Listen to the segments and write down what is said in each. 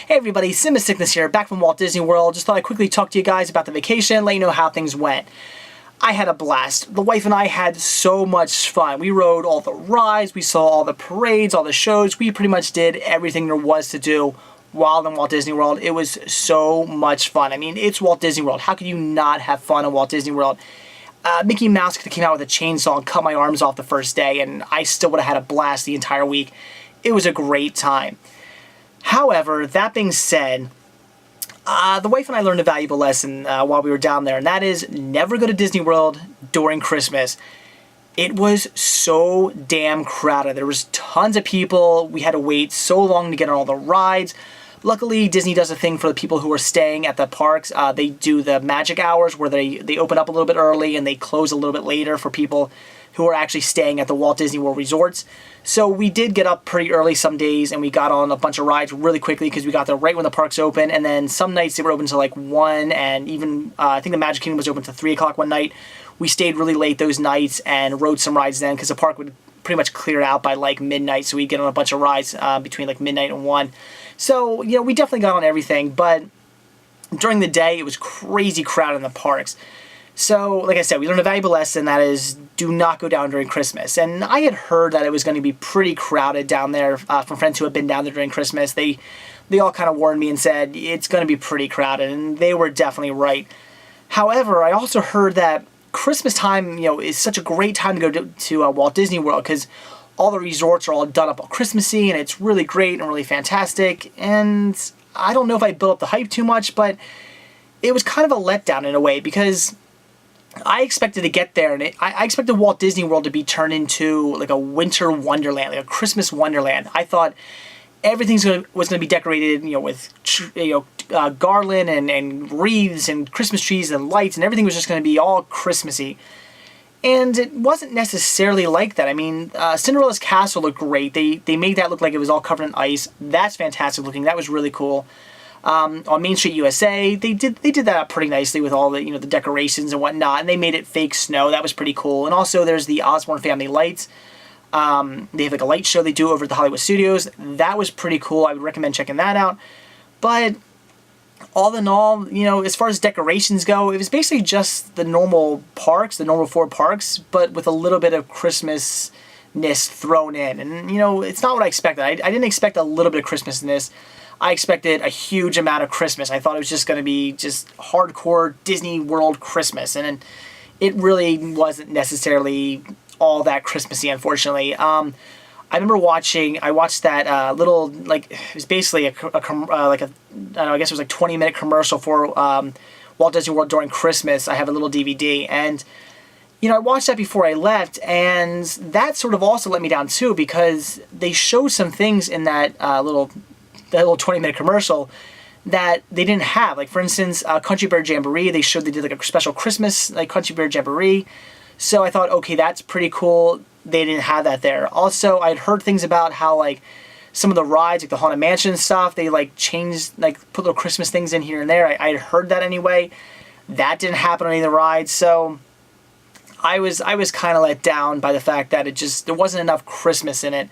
Hey everybody, Sim Sickness here, back from Walt Disney World. Just thought I'd quickly talk to you guys about the vacation, let you know how things went. I had a blast. The wife and I had so much fun. We rode all the rides, we saw all the parades, all the shows. We pretty much did everything there was to do while in Walt Disney World. It was so much fun. I mean, it's Walt Disney World. How could you not have fun in Walt Disney World? Mickey Mouse could have came out with a chainsaw and cut my arms off the first day, and I still would have had a blast the entire week. It was a great time. However, that being said, the wife and I learned a valuable lesson while we were down there, and that is never go to Disney World during Christmas. It was so damn crowded. There was tons of people. We had to wait so long to get on all the rides. Luckily, Disney does a thing for the people who are staying at the parks. They do the magic hours where they open up a little bit early and they close a little bit later for people who are actually staying at the Walt Disney World resorts. So we did get up pretty early some days, and we got on a bunch of rides really quickly because we got there right when the parks open. And then some nights they were open till like 1, and even I think the Magic Kingdom was open till 3 o'clock one night. We stayed really late those nights and rode some rides then because the park would pretty much clear out by like midnight, so we'd get on a bunch of rides between like midnight and 1. So, you know, we definitely got on everything, but during the day it was crazy crowded in the parks. So, like I said, we learned a valuable lesson, that is, do not go down during Christmas. And I had heard that it was going to be pretty crowded down there from friends who had been down there during Christmas. They all kind of warned me and said, it's going to be pretty crowded, and they were definitely right. However, I also heard that Christmas time, you know, is such a great time to go to Walt Disney World because all the resorts are all done up all Christmassy, and it's really great and really fantastic. And I don't know if I built up the hype too much, but it was kind of a letdown in a way because I expected to get there, and I expected Walt Disney World to be turned into like a winter wonderland, like a Christmas wonderland. I thought everything was going to be decorated, you know, with garland and wreaths and Christmas trees and lights, and everything was just going to be all Christmassy. And it wasn't necessarily like that. I mean, Cinderella's castle looked great. They made that look like it was all covered in ice. That's fantastic looking. That was really cool. On Main Street USA, they did that up pretty nicely with all the the decorations and whatnot, and they made it fake snow. That was pretty cool. And also, there's the Osborne Family Lights. They have like a light show they do over at the Hollywood Studios. That was pretty cool. I would recommend checking that out. But all in all, as far as decorations go, it was basically just the normal parks, the normal 4 parks, but with a little bit of Christmasness thrown in. And it's not what I expected. I didn't expect a little bit of Christmasness. I expected a huge amount of Christmas. I thought it was just going to be just hardcore Disney World Christmas, and it really wasn't necessarily all that Christmassy, unfortunately. I remember I watched that little, like, it was basically I don't know, I guess it was like 20-minute commercial for Walt Disney World during Christmas. I have a little DVD, and I watched that before I left, and that sort of also let me down too, because they showed some things in that little 20-minute commercial that they didn't have. Like, for instance, Country Bear Jamboree, they did like a special Christmas like Country Bear Jamboree. So I thought, okay, that's pretty cool. They didn't have that there. Also, I'd heard things about how like some of the rides, like the Haunted Mansion stuff, they like changed, like put little Christmas things in here and there. I'd heard that anyway. That didn't happen on any of the rides. So I was kind of let down by the fact that there wasn't enough Christmas in it.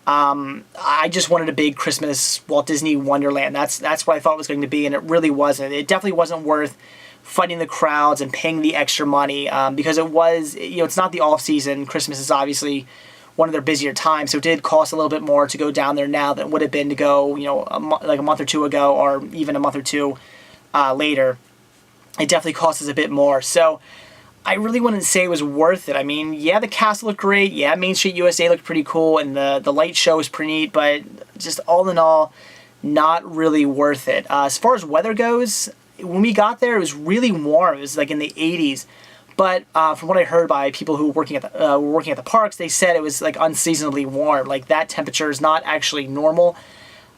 I just wanted a big Christmas Walt Disney Wonderland. That's what I thought it was going to be, and it really wasn't. It definitely wasn't worth fighting the crowds and paying the extra money because it was, it's not the off season. Christmas is obviously one of their busier times, so it did cost a little bit more to go down there now than it would have been to go, like a month or two ago, or even a month or two later. It definitely costs us a bit more. So I really wouldn't say it was worth it. I mean, yeah, the castle looked great. Yeah, Main Street USA looked pretty cool, and the light show was pretty neat, but just all in all, not really worth it. As far as weather goes, when we got there, it was really warm. It was like in the 80s. But from what I heard by people who were working at the parks, they said it was like unseasonably warm. Like, that temperature is not actually normal.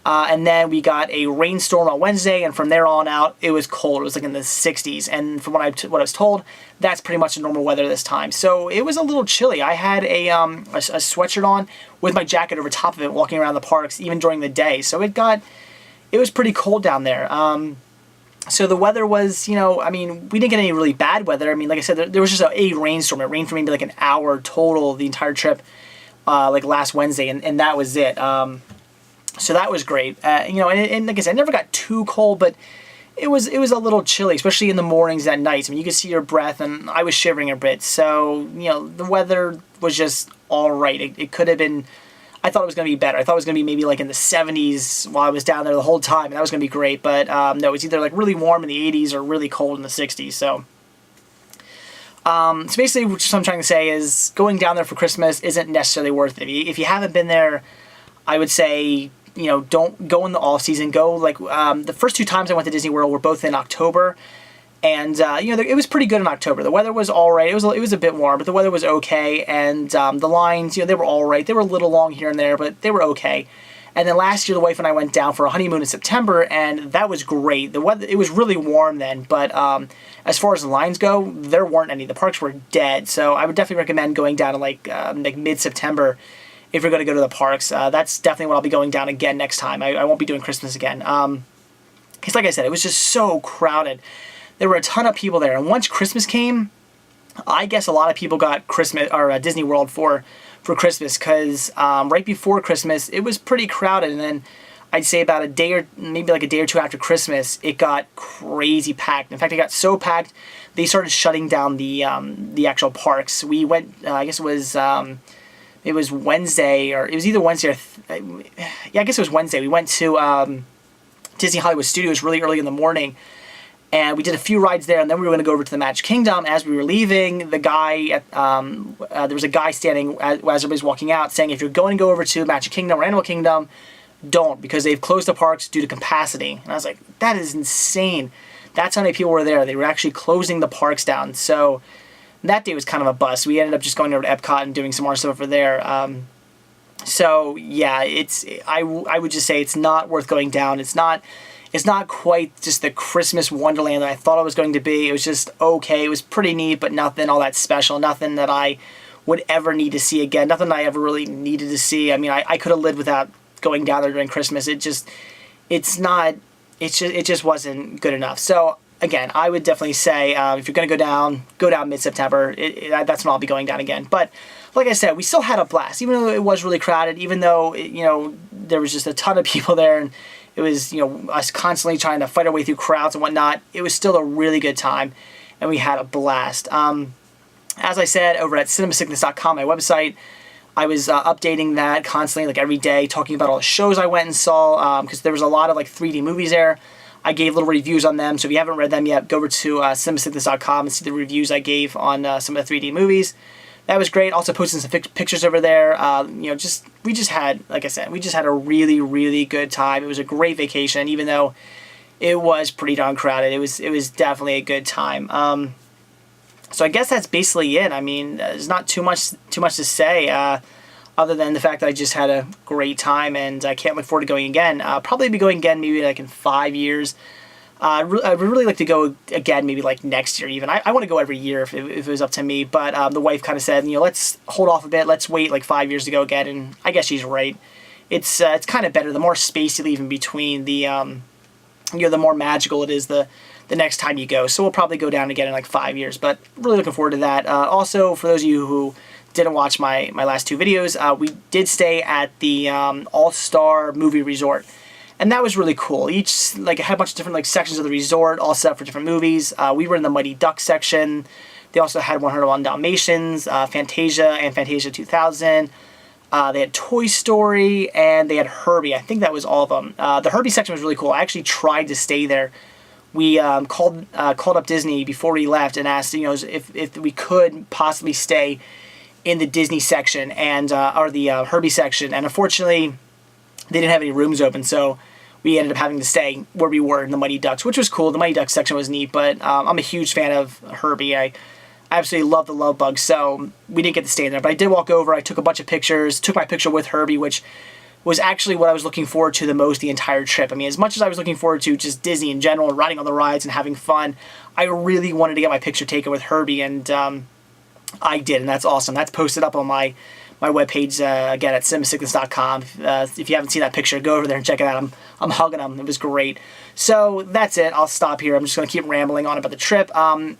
And then we got a rainstorm on Wednesday, and from there on out, it was cold. It was like in the 60s, and from what I was told, that's pretty much the normal weather this time. So it was a little chilly. I had a sweatshirt on with my jacket over top of it, walking around the parks, even during the day. So it was pretty cold down there. So the weather was, I mean, we didn't get any really bad weather. I mean, like I said, there was just a rainstorm. It rained for maybe like an hour total the entire trip, like last Wednesday, and that was it. So that was great. You know, and like I said, I never got too cold, but it was a little chilly, especially in the mornings and nights. I mean, you could see your breath, and I was shivering a bit. So, you know, the weather was just all right. It could have been, I thought it was going to be better. I thought it was going to be maybe like in the 70s while I was down there the whole time, and that was going to be great. But no, it was either like really warm in the 80s or really cold in the 60s. So basically what I'm trying to say is going down there for Christmas isn't necessarily worth it. If you haven't been there, I would say, you know, don't go in the off season. Go like the first 2 times I went to Disney World were both in October, and you know, it was pretty good in October. The weather was all right. It was a bit warm, but the weather was okay, and the lines, you know, they were all right. They were a little long here and there, but they were okay. And then last year, the wife and I went down for a honeymoon in September, and that was great. The weather, it was really warm then, but as far as the lines go, there weren't any. The parks were dead, so I would definitely recommend going down to like mid-September if you're going to go to the parks. That's definitely what I'll be going down again next time. I won't be doing Christmas again. Because like I said, it was just so crowded. There were a ton of people there, and once Christmas came, I guess a lot of people got Christmas or Disney World for Christmas, because right before Christmas it was pretty crowded, and then I'd say about a day or maybe like a day or two after Christmas, it got crazy packed. In fact, it got so packed they started shutting down the actual parks. We went, I guess it was Wednesday, or it was either Wednesday or yeah, I guess it was Wednesday. We went to Disney Hollywood Studios really early in the morning, and we did a few rides there, and then we were going to go over to the Magic Kingdom. As we were leaving, the guy, there was a guy standing as everybody's walking out saying, if you're going to go over to Magic Kingdom or Animal Kingdom, don't, because they've closed the parks due to capacity. And I was like, that is insane. That's how many people were there. They were actually closing the parks down. So that day was kind of a bust. We ended up just going over to Epcot and doing some more stuff over there. So yeah, I would just say it's not worth going down. It's not quite just the Christmas wonderland that I thought it was going to be. It was just okay. It was pretty neat, but nothing all that special. Nothing that I would ever need to see again. Nothing I ever really needed to see. I mean, I could have lived without going down there during Christmas. It just wasn't good enough. So again, I would definitely say if you're going to go down mid-September. That's when I'll be going down again. But like I said, we still had a blast, even though it was really crowded, even though there was just a ton of people there, and it was us constantly trying to fight our way through crowds and whatnot. It was still a really good time, and we had a blast. As I said, over at cinemasickness.com, my website, I was updating that constantly, like every day, talking about all the shows I went and saw, because there was a lot of like 3D movies there. I gave little reviews on them, so if you haven't read them yet, go over to cinemasickness.com and see the reviews I gave on some of the 3D movies. That was great. Also posting some pictures over there. We just had, like I said, we just had a really, really good time. It was a great vacation, even though it was pretty darn crowded. It was definitely a good time. So I guess that's basically it. I mean, there's not too much to say, other than the fact that I just had a great time, and I can't look forward to going again. Probably be going again maybe like in 5 years. I would really like to go again maybe like next year even. I want to go every year if it was up to me, but the wife kind of said, let's hold off a bit. Let's wait like 5 years to go again, and I guess she's right. It's kind of better. The more space you leave in between, the more magical it is the next time you go. So we'll probably go down again in like 5 years, but really looking forward to that. Also, for those of you who didn't watch my last 2 videos, we did stay at the All-Star Movie Resort. And that was really cool. It had a bunch of different sections of the resort, all set up for different movies. We were in the Mighty Ducks section. They also had 101 Dalmatians, Fantasia, and Fantasia 2000. They had Toy Story, and they had Herbie. I think that was all of them. The Herbie section was really cool. I actually tried to stay there. We called up Disney before we left and asked, if we could possibly stay in the Disney section or the Herbie section, and unfortunately, they didn't have any rooms open, so we ended up having to stay where we were in the Mighty Ducks, which was cool. The Mighty Ducks section was neat, but I'm a huge fan of Herbie. I absolutely love the Love Bug, so we didn't get to stay in there. But I did walk over. I took a bunch of pictures, took my picture with Herbie, which was actually what I was looking forward to the most the entire trip. I mean, as much as I was looking forward to just Disney in general and riding on the rides and having fun, I really wanted to get my picture taken with Herbie, and I did, and that's awesome. That's posted up on my webpage, again, at cinemasickness.com. If you haven't seen that picture, go over there and check it out. I'm hugging them. It was great. So that's it. I'll stop here. I'm just going to keep rambling on about the trip.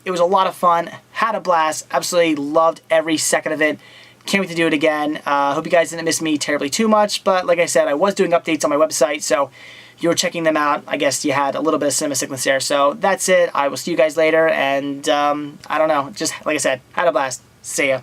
It was a lot of fun. Had a blast. Absolutely loved every second of it. Can't wait to do it again. Hope you guys didn't miss me terribly too much, but like I said, I was doing updates on my website, so you were checking them out. I guess you had a little bit of cinema sickness there. So that's it. I will see you guys later, and I don't know. Just like I said, had a blast. See ya.